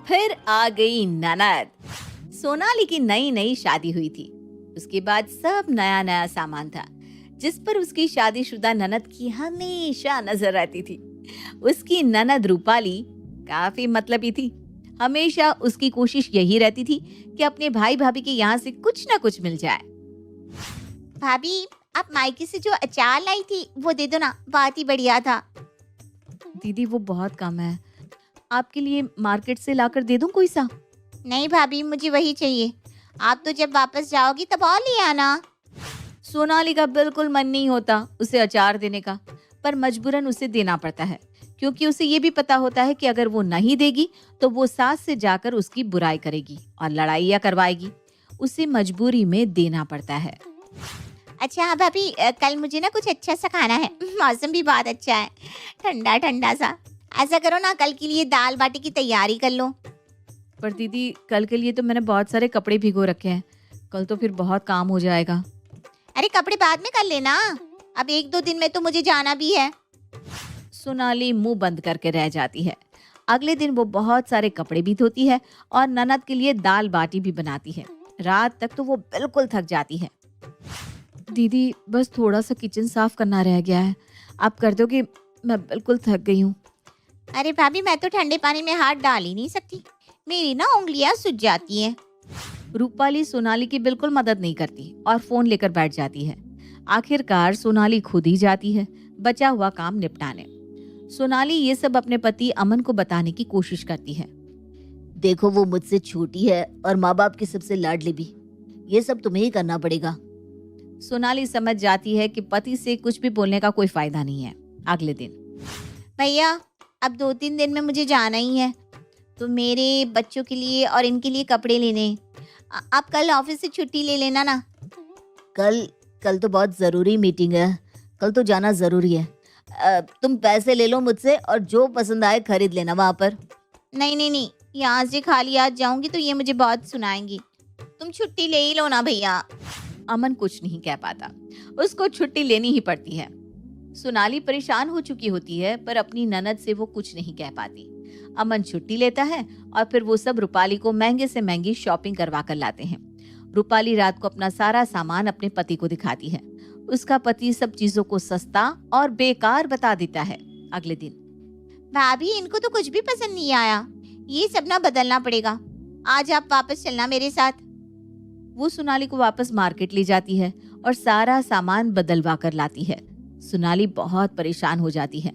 फिर आ गई ननद। सोनाली की नई नई शादी हुई थी। उसके बाद सब नया नया सामान था, जिस पर उसकी शादीशुदा ननद की हमेशा नजर रहती थी। उसकी ननद रूपाली काफी मतलबी थी। हमेशा उसकी कोशिश यही रहती थी कि अपने भाई भाभी के यहाँ से कुछ ना कुछ मिल जाए। भाभी, आप मायके से जो अचार लाई थी वो दे दो ना, बहुत ही बढ़िया था। दीदी वो बहुत कम है, आपके लिए मार्केट से लाकर दे दूं कोई सा? नहीं भाभी, मुझे वही चाहिए। आप तो जब वापस जाओगी तब और ले आना। सोनाली का बिल्कुल मन नहीं होता उसे अचार देने का, पर मजबूरन उसे देना पड़ता है, क्योंकि उसे ये भी पता होता है कि अगर वो नहीं देगी तो वो सास से जाकर उसकी बुराई करेगी और लड़ाइयाँ करवाएगी। उसे मजबूरी में देना पड़ता है। अच्छा हाँ भाभी, कल मुझे ना कुछ अच्छा सा खाना है। मौसम भी बहुत अच्छा है, ठंडा ठंडा सा। ऐसा करो ना, कल के लिए दाल बाटी की तैयारी कर लो। पर दीदी कल के लिए तो मैंने बहुत सारे कपड़े भिगो रखे हैं, कल तो फिर बहुत काम हो जाएगा। अरे कपड़े बाद में कर लेना, अब 1-2 दिन में तो मुझे जाना भी है। सोनाली मुंह बंद करके रह जाती है। अगले दिन वो बहुत सारे कपड़े भी धोती है और ननद के लिए दाल बाटी भी बनाती है। रात तक तो वो बिल्कुल थक जाती है। दीदी बस थोड़ा सा किचन साफ करना रह गया है, आप कर दोगे? मैं बिल्कुल थक गई हूँ। अरे भाभी, मैं तो ठंडे पानी में हाथ डाल ही नहीं सकती, मेरी ना उंगलियां सूज जाती हैं। रूपाली सोनाली की बिल्कुल मदद नहीं करती और फोन लेकर बैठ जाती है। आखिरकार सोनाली खुद ही जाती है बचा हुआ काम निपटाने। सोनाली ये सब अपने पति अमन को बताने की कोशिश करती है। देखो, वो मुझसे छोटी है और माँ बाप की सबसे लाडली भी। ये सब तुम्हें ही करना पड़ेगा। सोनाली समझ जाती है कि पति से कुछ भी बोलने का कोई फायदा नहीं है। अगले दिन, भैया, अब 2-3 दिन में मुझे जाना ही है, तो मेरे बच्चों के लिए और इनके लिए कपड़े लेने हैं। आप कल ऑफिस से छुट्टी ले लेना ना। कल तो बहुत जरूरी मीटिंग है, कल तो जाना जरूरी है। तुम पैसे ले लो मुझसे और जो पसंद आए खरीद लेना वहां पर। नहीं नहीं नहीं, यहाँ से खाली हाथ जाऊंगी तो ये मुझे बहुत सुनाएंगी। तुम छुट्टी ले ही लो ना भैया। अमन कुछ नहीं कह पाता, उसको छुट्टी लेनी ही पड़ती है। सोनाली परेशान हो चुकी होती है, पर अपनी ननद से वो कुछ नहीं कह पाती। अमन छुट्टी लेता है और फिर वो सब रूपाली को महंगे से महंगी शॉपिंग करवा कर लाते हैं। रूपाली रात को अपना सारा सामान अपने पति को दिखाती है। उसका पति सब चीजों को सस्ता और बेकार बता देता है। अगले दिन, भाभी, इनको तो कुछ भी पसंद नहीं आया, ये सब ना बदलना पड़ेगा। आज आप वापस चलना मेरे साथ। वो सोनाली को वापस मार्केट ले जाती है और सारा सामान बदलवा कर लाती है। सोनाली बहुत परेशान हो जाती है।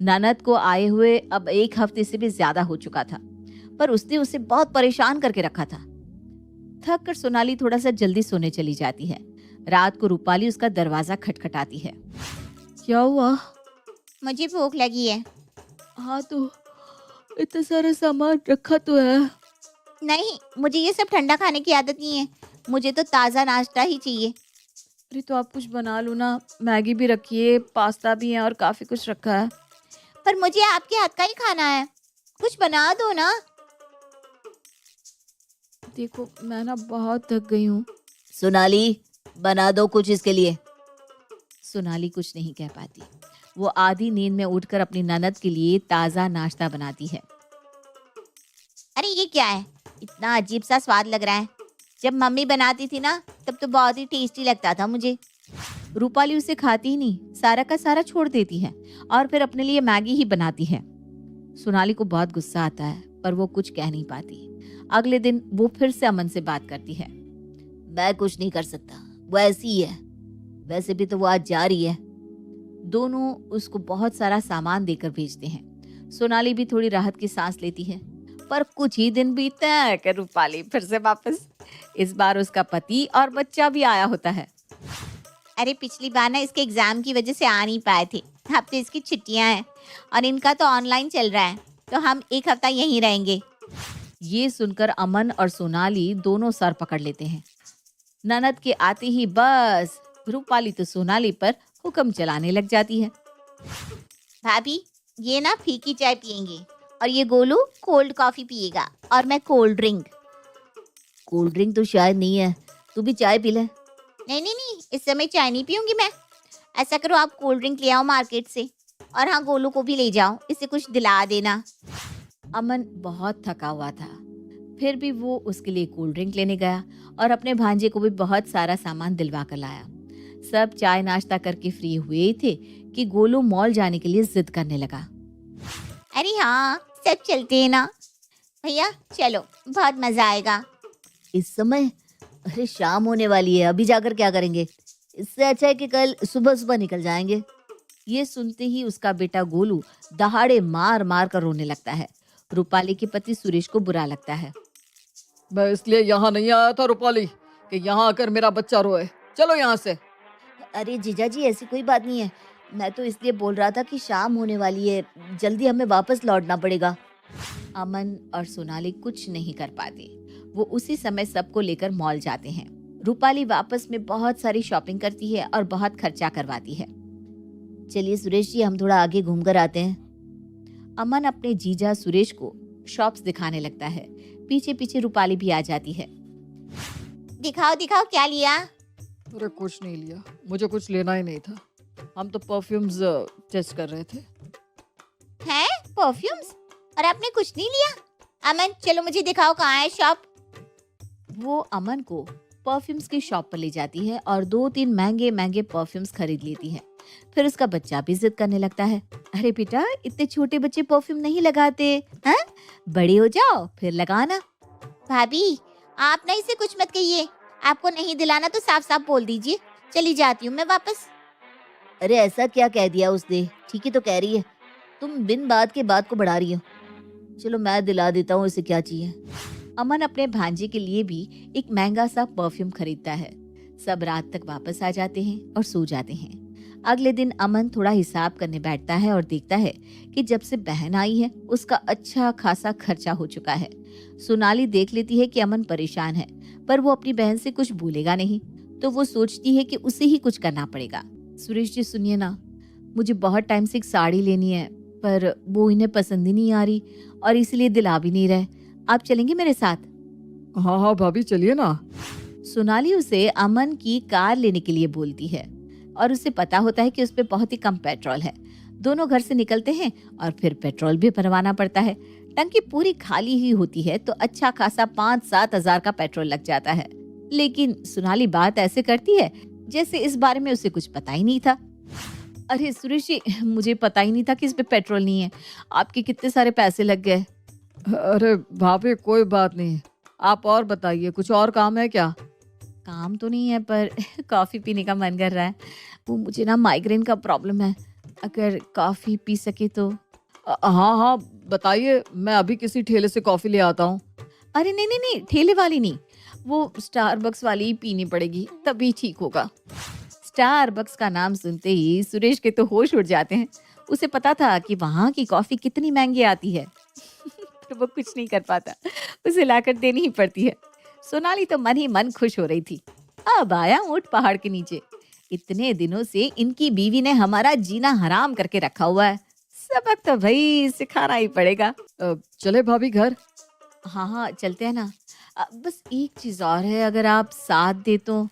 ननद को आए हुए अब 1 हफ्ते से भी ज्यादा हो चुका था, पर उसने उसे बहुत परेशान करके रखा था। थक कर सोनाली थोड़ा सा जल्दी सोने चली जाती है। रात को रूपाली उसका दरवाजा खटखटाती है। क्या हुआ? मुझे भूख लगी है। हाँ तो इतना सारा सामान रखा तो है। नहीं, मुझे ये सब ठंडा खाने की आदत नहीं है, मुझे तो ताज़ा नाश्ता ही चाहिए। अरे तो आप कुछ बना लो ना, मैगी भी रखी है, पास्ता भी है और काफी कुछ रखा है। पर मुझे आपके हाथ का ही खाना है, कुछ बना दो ना। देखो मैं ना बहुत थक गई हूँ। सोनाली, बना दो कुछ इसके लिए। सोनाली कुछ नहीं कह पाती। वो आधी नींद में उठकर अपनी ननद के लिए ताज़ा नाश्ता बनाती है। अरे ये क्या है, इतना अजीब सा स्वाद लग रहा है। जब मम्मी बनाती थी ना तब तो बहुत ही टेस्टी लगता था मुझे। रूपाली उसे खाती ही नहीं, सारा का सारा छोड़ देती है और फिर अपने लिए मैगी ही बनाती है। सोनाली को बहुत गुस्सा आता है, पर वो कुछ कह नहीं पाती। अगले दिन वो फिर से अमन से बात करती है। मैं कुछ नहीं कर सकता, वो ऐसी ही है। वैसे भी तो वो आज जा रही है। दोनों उसको बहुत सारा सामान देकर भेजते हैं। सोनाली भी थोड़ी राहत की सांस लेती है, पर कुछ ही दिन बीतते हैं कि रूपाली फिर से वापस। इस बार उसका पति और बच्चा भी आया होता है। अरे पिछली बार ना इसके एग्जाम की वजह से आ नहीं पाए थे, अब तो इसकी छुट्टियां हैं और इनका तो ऑनलाइन चल रहा है, तो हम 1 हफ्ता यहीं रहेंगे। ये सुनकर अमन और सोनाली दोनों सर पकड़ लेते हैं। ननद के आते ही बस रूपाली तो सोनाली पर हुक्म चलाने लग जाती है। भाभी, ये ना फीकी चाय पियेंगे और ये गोलू कोल्ड कॉफी पिएगा और मैं कोल्ड ड्रिंक। कोल्ड ड्रिंक तो शायद नहीं है, तू भी चाय पी ले। नहीं नहीं नहीं, इस समय चाय नहीं पीऊंगी मैं। ऐसा करो, आप कोल्ड ड्रिंक ले आओ मार्केट से, और हाँ गोलू को भी ले जाओ, इसे कुछ दिला देना। अमन बहुत थका हुआ था, फिर भी वो उसके लिए कोल्ड ड्रिंक लेने गया और अपने भांजे को भी बहुत सारा सामान दिलवा कर लाया। सब चाय नाश्ता करके फ्री हुए ही थे कि गोलू मॉल जाने के लिए जिद करने लगा। अरे हाँ, सब चलते हैं ना भैया, चलो बहुत मजा आएगा। इस समय? अरे शाम होने वाली है, अभी जाकर क्या करेंगे? इससे अच्छा है कि कल सुबह सुबह निकल जाएंगे। ये सुनते ही उसका बेटा गोलू दहाड़े मार मार कर रोने लगता है। रूपाली के पति सुरेश को बुरा लगता है। मैं इसलिए यहाँ नहीं आया था रूपाली कि यहाँ आकर मेरा बच्चा रोए। चलो यहाँ से। अरे जीजा जी, ऐसी कोई बात नहीं है। मैं तो इसलिए बोल रहा था कि शाम होने वाली है, जल्दी हमें वापस लौटना पड़ेगा। अमन और सोनाली कुछ नहीं कर पाते। वो उसी समय सबको लेकर मॉल जाते हैं। रूपाली वापस में बहुत सारी शॉपिंग करती है और बहुत खर्चा करवाती है। चलिए सुरेश जी, हम थोड़ा आगे घूमकर आते हैं। अमन अपने जीजा सुरेश को शॉप्स दिखाने लगता है। पीछे पीछे रूपाली भी आ जाती है। दिखाओ दिखाओ, क्या लिया? अरे कुछ नहीं लिया, मुझे कुछ लेना ही नहीं था। हम तो परफ्यूम्स टेस्ट कर रहे थे। हैं परफ्यूम्स? और आपने कुछ नहीं लिया? अमन चलो मुझे दिखाओ कहाँ है शॉप। वो अमन को परफ्यूम्स की शॉप पर ले जाती है और 2-3 महंगे महंगे परफ्यूम्स खरीद लेती है। फिर उसका बच्चा भी जिद करने लगता है। अरे बेटा, इतने छोटे बच्चे परफ्यूम नहीं लगाते हैं, बड़े हो जाओ फिर लगाना। भाभी आप ना इसे कुछ मत कहिए, आपको नहीं दिलाना तो साफ साफ बोल दीजिए। चली जाती हूँ मैं वापस। अरे ऐसा क्या कह दिया उसने? ठीक ही तो कह रही है, तुम बिन बात के बात को बढ़ा रही हो। चलो मैं दिला देता हूँ इसे क्या चाहिए। अमन अपने भांजे के लिए भी एक महंगा सा परफ्यूम खरीदता है। सब रात तक वापस आ जाते हैं और सो जाते हैं। अगले दिन अमन थोड़ा हिसाब करने बैठता है और देखता है कि जब से बहन आई है उसका अच्छा खासा खर्चा हो चुका है। सोनाली देख लेती है कि अमन परेशान है, पर वो अपनी बहन से कुछ बोलेगा नहीं, तो वो सोचती है कि उसे ही कुछ करना पड़ेगा। सुरेश जी सुनिए ना, मुझे बहुत टाइम से एक साड़ी लेनी है, पर वो इन्हें पसंद ही नहीं आ रही और इसलिए दिला भी नहीं रहे। आप चलेंगे मेरे साथ? हाँ हाँ भाभी, चलिए ना। सोनाली उसे अमन की कार लेने के लिए बोलती है और उसे पता होता है कि उस पे बहुत ही कम पेट्रोल है। दोनों घर से निकलते हैं और फिर पेट्रोल भी भरवाना पड़ता है। टंकी पूरी खाली ही होती है तो अच्छा खासा 5-7 हजार का पेट्रोल लग जाता है। लेकिन सोनाली बात ऐसे करती है जैसे इस बारे में उसे कुछ पता ही नहीं था। अरे सुरेश जी, मुझे पता ही नहीं था कि इस पे पेट्रोल नहीं है, आपके कितने सारे पैसे लग गए। अरे भाभी कोई बात नहीं, आप और बताइए, कुछ और काम है क्या? काम तो नहीं है, पर कॉफी पीने का मन कर रहा है। वो मुझे ना माइग्रेन का प्रॉब्लम है, अगर कॉफी पी सके तो। हाँ हाँ बताइए, मैं अभी किसी ठेले से कॉफी ले आता हूँ। अरे नहीं नहीं नहीं, ठेले वाली नहीं, वो स्टारबक्स वाली ही पीनी पड़ेगी, तभी ठीक होगा। स्टारबक्स का नाम सुनते ही सुरेश के तो होश उड़ जाते हैं। उसे पता था कि वहाँ की कॉफी कितनी महंगी आती है पर वो कुछ नहीं कर पाता, उसे लाकर देनी ही पड़ती है। सोनाली तो मन ही मन खुश हो रही थी। अब आया ऊंट पहाड़ के नीचे। इतने दिनों से इनकी बीवी ने हमारा जीना हराम करके रखा हुआ है, सबक तो भाई सिखाना ही पड़ेगा। चले भाभी घर? हाँ हाँ चलते हैं ना। बस एक चीज और है, अगर आप साथ दे तो।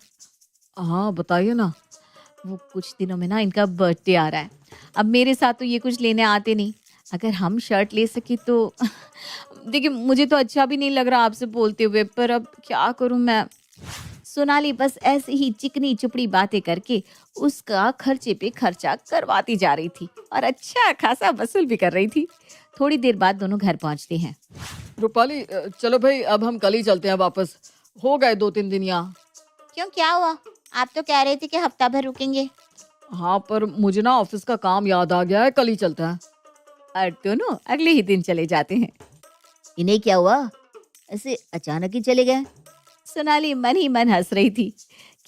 हाँ बताइए ना। वो कुछ दिनों में ना इनका बर्थडे आ रहा है। अब मेरे साथ तो ये कुछ लेने आते नहीं, अगर हम शर्ट ले सके तो। देखिए मुझे तो अच्छा भी नहीं लग रहा आपसे बोलते हुए, पर अब क्या करूं मैं। सोनाली बस ऐसे ही चिकनी चुपड़ी बातें करके उसका खर्चे पे खर्चा करवाती जा रही थी और अच्छा खासा वसूल भी कर रही थी। थोड़ी देर बाद दोनों घर पहुंचते हैं। रूपाली चलो भाई, अब हम कल ही चलते हैं वापस, हो गए 2-3 दिन यहाँ। क्यों, क्या हुआ? आप तो कह रहे थे कि हफ्ता भर रुकेंगे। हाँ पर मुझे ना ऑफिस का काम याद आ गया है, कल ही चलते हैं। और दोनों अगले ही दिन चले जाते हैं। इन्हें क्या हुआ, ऐसे अचानक ही चले गए? सोनाली मन ही मन हंस रही थी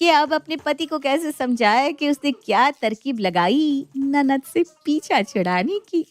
कि अब अपने पति को कैसे समझाए कि उसने क्या तरकीब लगाई ननद से पीछा छुड़ाने की।